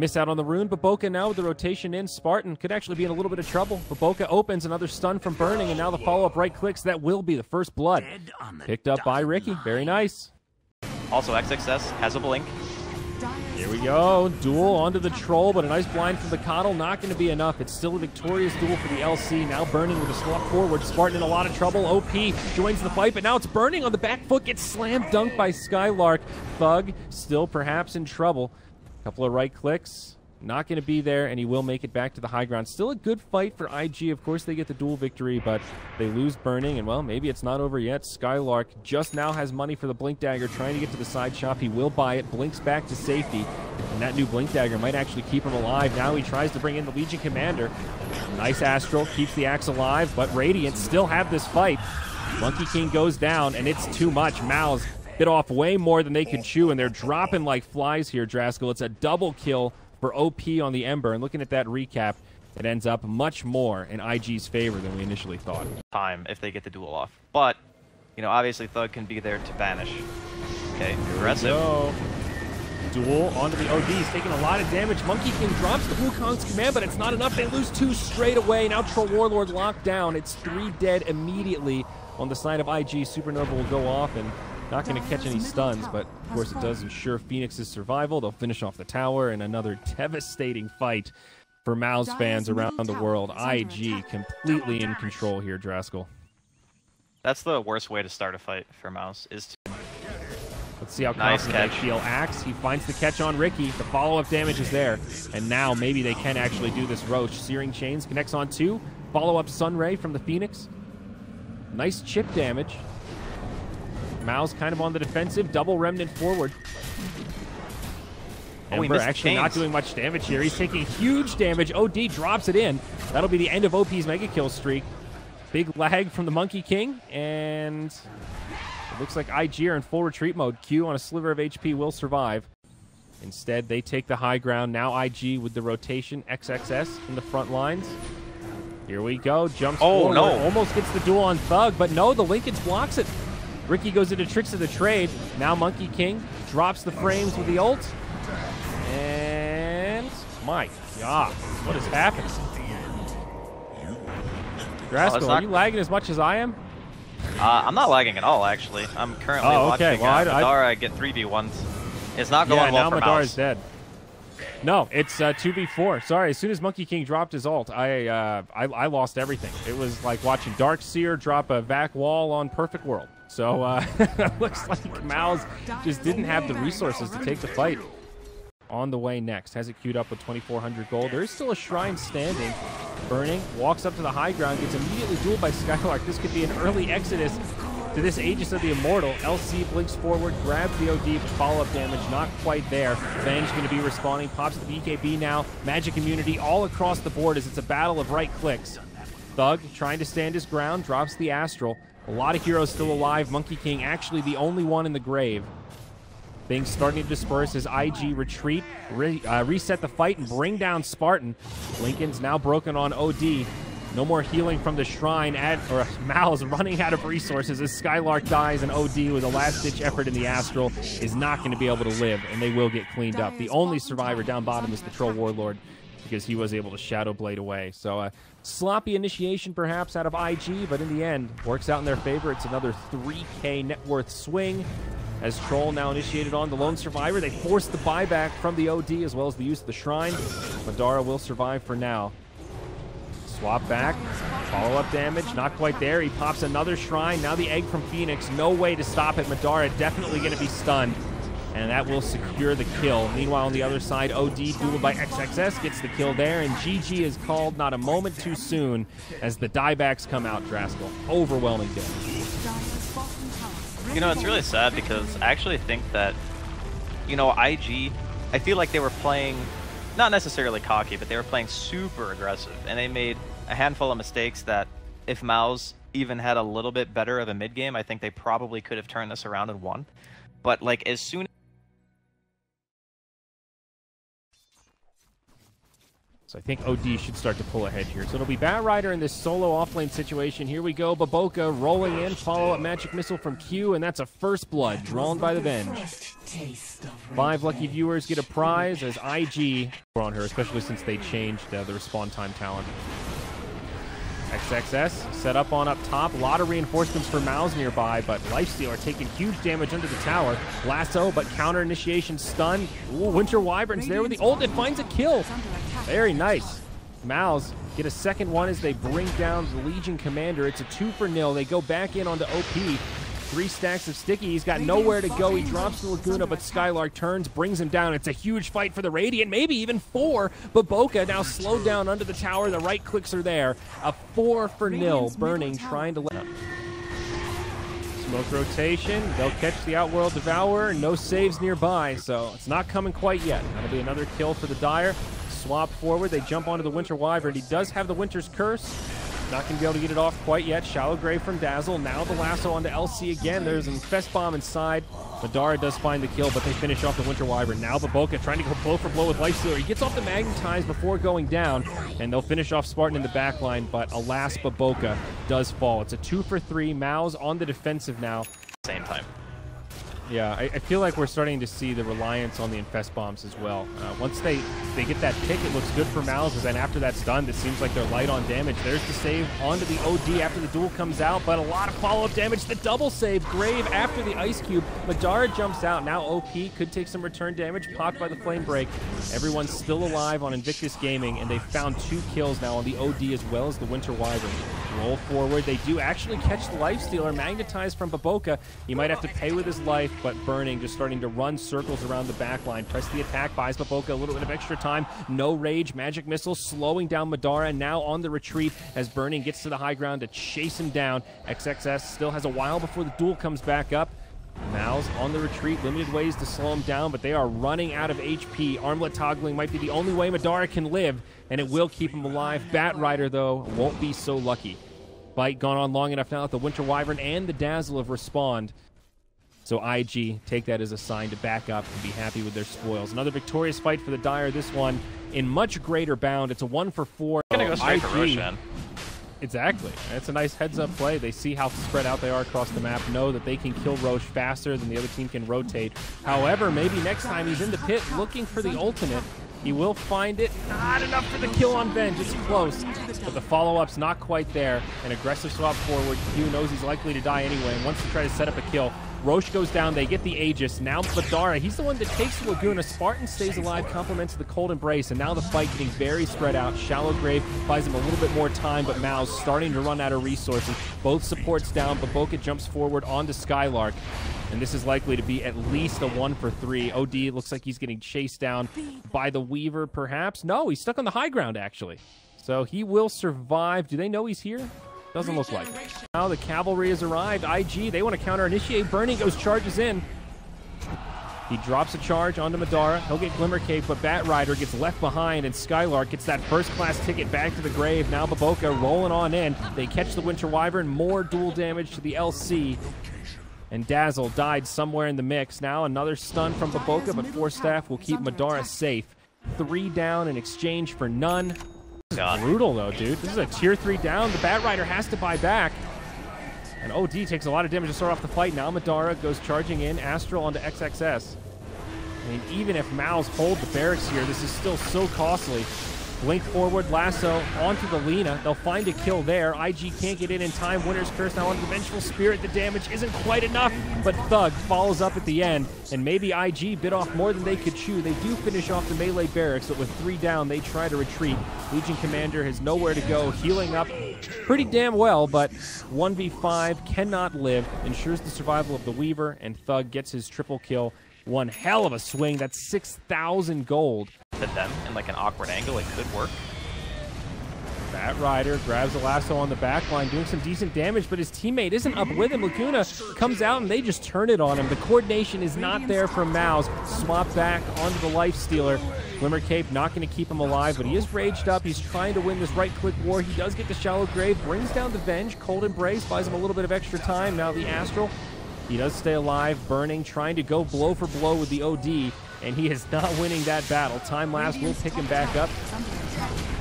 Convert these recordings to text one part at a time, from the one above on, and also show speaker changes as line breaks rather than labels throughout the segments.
Miss out on the rune, but Boca now with the rotation in. Spartan could actually be in a little bit of trouble. But Boca opens another stun from Burning, and now the follow-up right clicks. That will be the first blood. Picked up by Ricky. Very nice.
Also, XXS has a blink.
Here we go. Duel onto the Troll, but a nice blind from the Coddle. Not going to be enough. It's still a victorious duel for the LC. Now Burning with a swap forward. Spartan in a lot of trouble. OP joins the fight, but now it's Burning on the back foot. Gets slam dunked by Skylark. Thug still perhaps in trouble. Couple of right clicks. Not going to be there, and he will make it back to the high ground. Still a good fight for IG. Of course, they get the duel victory, but they lose Burning, and, well, maybe it's not over yet. Skylark just now has money for the Blink Dagger, trying to get to the side shop. He will buy it, blinks back to safety, and that new Blink Dagger might actually keep him alive. Now he tries to bring in the Legion Commander. Nice Astral, keeps the Axe alive, but Radiant still have this fight. Monkey King goes down, and it's too much. Mouse bit off way more than they could chew, and they're dropping like flies here, Draskell. It's a double kill for OP on the Ember, and looking at that recap, it ends up much more in IG's favor than we initially thought.
Time if they get the duel off. But, you know, obviously Thug can be there to banish. Okay, aggressive.
Duel onto the OD. He's taking a lot of damage. Monkey King drops the Wukong's command, but it's not enough. They lose 2 straight away. Now Troll Warlord locked down. It's 3 dead immediately on the side of IG. Supernova will go off, and not going to catch any stuns, but of course it does ensure Phoenix's survival. They'll finish off the tower, and another devastating fight for Mouse fans around the world. IG completely in control here, Draskell.
That's the worst way to start a fight for Mouse, is to...
Let's see how confident they feel. Axe, he finds the catch on Ricky. The follow-up damage is there, and now maybe they can actually do this. Roach, Searing Chains connects on 2. Follow-up Sunray from the Phoenix. Nice chip damage. Mouse kind of on the defensive, double remnant forward. Ember actually not doing much damage here. He's taking huge damage. OD drops it in. That'll be the end of OP's mega kill streak. Big lag from the Monkey King, and it looks like IG are in full retreat mode. Q on a sliver of HP will survive. Instead, they take the high ground. Now IG with the rotation. XXS in the front lines. Here we go. Jumps forward.
No.
Almost gets the duel on Thug, but no, the Lincolns blocks it. Ricky goes into Tricks of the Trade. Now Monkey King drops the frames with the ult. And my God, what is happening? Draskell, are you lagging as much as I am?
I'm not lagging at all, actually. I'm currently watching Madara get 3v1s. It's not going well for Mouse.
Now Madara's dead. No, it's 2v4. Sorry, as soon as Monkey King dropped his ult, I lost everything. It was like watching Darkseer drop a vac wall on Perfect World. So looks like Mouse just didn't have the resources to take the fight. On the way next, has it queued up with 2,400 gold. There is still a shrine standing. Burning, walks up to the high ground, gets immediately dueled by Skylark. This could be an early exodus to this Aegis of the Immortal. LC blinks forward, grabs the OD, but follow-up damage not quite there. Venge going to be responding, pops the BKB now. Magic immunity all across the board as it's a battle of right clicks. Thug trying to stand his ground, drops the Astral. A lot of heroes still alive. Monkey King actually the only one in the grave. Things starting to disperse as IG retreat, reset the fight, and bring down Spartan. Lincoln's now broken on OD. No more healing from the shrine. Mal's running out of resources as Skylark dies, and OD with a last-ditch effort in the Astral is not going to be able to live, and they will get cleaned up. The only survivor down bottom is the Troll Warlord, because he was able to Shadow Blade away. So sloppy initiation perhaps out of IG, but in the end, works out in their favor. It's another 3K net worth swing as Troll now initiated on the lone survivor. They force the buyback from the OD as well as the use of the shrine. Madara will survive for now. Swap back, follow-up damage, not quite there. He pops another shrine, now the egg from Phoenix. No way to stop it. Madara definitely going to be stunned, and that will secure the kill. Meanwhile, on the other side, OD dueled by XXS gets the kill there, and GG is called not a moment too soon as the diebacks come out, Draskell. Overwhelming damage.
You know, it's really sad because I actually think that, you know, IG, I feel like they were playing, not necessarily cocky, but they were playing super aggressive, and they made a handful of mistakes that if Mouse even had a little bit better of a mid-game, I think they probably could have turned this around and won. But, like, as soon
So I think OD should start to pull ahead here. So it'll be Bat Rider in this solo offlane situation. Here we go. Baboka rolling in. Follow-up magic missile from Q, and that's a first blood drawn by the Venge. 5 lucky viewers get a prize as IG on her, especially since they changed the respawn time talent. XXS set up on up top. A lot of reinforcements for Mouse nearby, but Lifestealer taking huge damage under the tower. Lasso, but counter initiation stun. Ooh, Winter Wyvern's there with the ult. It finds a kill. Very nice. Mouse get a second one as they bring down the Legion Commander. It's a 2-0. They go back in onto OP. 3 stacks of Sticky. He's got nowhere to go. He drops the Laguna, but Skylark turns, brings him down. It's a huge fight for the Radiant, maybe even 4. Baboka now slowed down under the tower. The right clicks are there. A 4-0. Burning, trying to let up. Smoke rotation. They'll catch the Outworld Devourer. No saves nearby, so it's not coming quite yet. That'll be another kill for the Dire. Swap forward. They jump onto the Winter Wyvern. He does have the Winter's Curse. Not going to be able to get it off quite yet. Shallow Grave from Dazzle. Now the lasso onto LC again. There's an Infest Bomb inside. Madara does find the kill, but they finish off the Winter Wyvern. Now Baboka trying to go blow for blow with Lifestealer. He gets off the Magnetize before going down, and they'll finish off Spartan in the backline, but alas, Baboka does fall. It's a 2-for-3. Mao's on the defensive now.
Same time.
Yeah, I feel like we're starting to see the reliance on the Infest Bombs as well. Once they get that pick, it looks good for Mouse, and then after that's done, it seems like they're light on damage. There's the save onto the OD after the duel comes out, but a lot of follow-up damage. The double save, Grave after the Ice Cube. Madara jumps out. Now OP could take some return damage, popped by the Flame Break. Everyone's still alive on Invictus Gaming, and they found 2 kills now on the OD as well as the Winter Wyvern. Roll forward. They do actually catch the Lifestealer, magnetized from Baboka. He might have to pay with his life, but Burning just starting to run circles around the backline. Press the attack, buys Baboka a little bit of extra time. No rage, magic missile slowing down Madara. Now on the retreat as Burning gets to the high ground to chase him down. XXS still has a while before the duel comes back up. Mao's on the retreat, limited ways to slow him down, but they are running out of HP. Armlet toggling might be the only way Madara can live, and it will keep him alive. Bat Rider, though, won't be so lucky. Fight gone on long enough now that the Winter Wyvern and the Dazzle have respawned. So IG take that as a sign to back up and be happy with their spoils. Another victorious fight for the Dire, this one in much greater bound. It's a 1-for-4.
Gonna go straight for Roshan.
Exactly. It's a nice heads-up play. They see how spread out they are across the map, know that they can kill Roche faster than the other team can rotate. However, maybe next time he's in the pit looking for the ultimate, he will find it. Not enough for the kill on Venge. It's close, but the follow-up's not quite there. An aggressive swap forward. Q knows he's likely to die anyway and wants to try to set up a kill. Roche goes down, they get the Aegis. Now Madara, he's the one that takes the Laguna. Spartan stays alive, compliments the Cold Embrace, and now the fight getting very spread out. Shallow Grave buys him a little bit more time, but Mao's starting to run out of resources. Both supports down, Baboka jumps forward onto Skylark, and this is likely to be at least a 1-for-3. OD looks like he's getting chased down by the Weaver, perhaps. No, he's stuck on the high ground, actually. So he will survive. Do they know he's here? Doesn't look like it. Now the cavalry has arrived. IG, they want to counter-initiate. Burning goes, charges in. He drops a charge onto Madara. He'll get Glimmer Cape, but Bat Rider gets left behind, and Skylark gets that first-class ticket back to the grave. Now Baboka rolling on in. They catch the Winter Wyvern. More dual damage to the LC. And Dazzle died somewhere in the mix. Now another stun from Baboka, but Force Staff will keep Madara safe. 3 down in exchange for none.
God.
Brutal, though, dude. This is a tier 3 down. The Bat Rider has to buy back. And OD takes a lot of damage to start off the fight. Now Madara goes charging in. Astral onto XXS. I mean, even if Mao's hold the barracks here, this is still so costly. Blink forward, lasso onto the Lina. They'll find a kill there. IG can't get in time. Winter's Curse now onto the Vengeful Spirit. The damage isn't quite enough, but Thug follows up at the end. And maybe IG bit off more than they could chew. They do finish off the melee barracks, but with 3 down, they try to retreat. Legion Commander has nowhere to go, healing up pretty damn well, but 1v5 cannot live. Ensures the survival of the Weaver, and Thug gets his triple kill. One hell of a swing. That's 6,000 gold.
To them in like an awkward angle, it could work.
Bat Rider grabs a lasso on the back line, doing some decent damage, but his teammate isn't up with him. Laguna comes out, and they just turn it on him. The coordination is not there from Mouse. Swap back onto the Lifestealer. Glimmer Cape not going to keep him alive, but he is raged up. He's trying to win this right-click war. He does get the Shallow Grave, brings down the Venge. Cold Embrace buys him a little bit of extra time. Now the Astral. He does stay alive, Burning, trying to go blow for blow with the OD, and he is not winning that battle. Time lapse will pick him back up.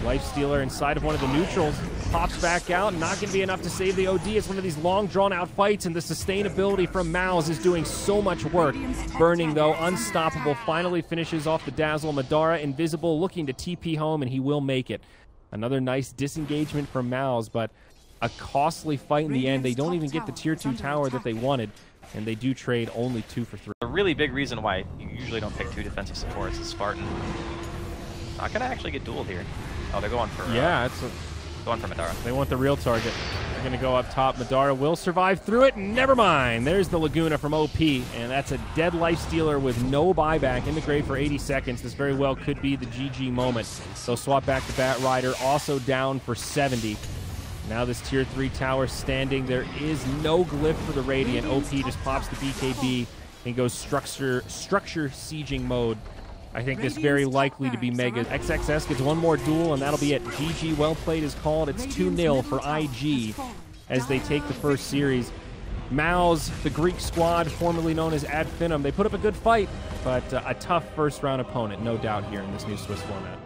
Lifestealer inside of one of the neutrals, pops back out, not going to be enough to save the OD. It's one of these long, drawn-out fights, and the sustainability from Mouse is doing so much work. Burning, though, unstoppable, finally finishes off the Dazzle. Madara, invisible, looking to TP home, and he will make it. Another nice disengagement from Mouse, but a costly fight in the end. They don't even get the Tier 2 tower that they wanted, and they do trade only 2 for 3.
A really big reason why you usually don't pick 2 defensive supports is Spartan. Not gonna actually get dueled here. Oh, they're going for going for Madara.
They want the real target. They're gonna go up top. Madara will survive through it. Never mind. There's the Laguna from OP, and that's a dead Lifestealer with no buyback in the grave for 80 seconds. This very well could be the GG moment. So swap back to Bat Rider, also down for 70. Now this Tier 3 tower standing. There is no glyph for the Radiant. OP just pops the BKB and goes structure sieging mode. I think this very likely to be Mega. XXS gets one more duel, and that'll be it. GG, well played is called. It's 2-0 for IG as they take the first series. Mouse, the Greek squad, formerly known as Ad Finum, they put up a good fight, but a tough first-round opponent, no doubt, here in this new Swiss format.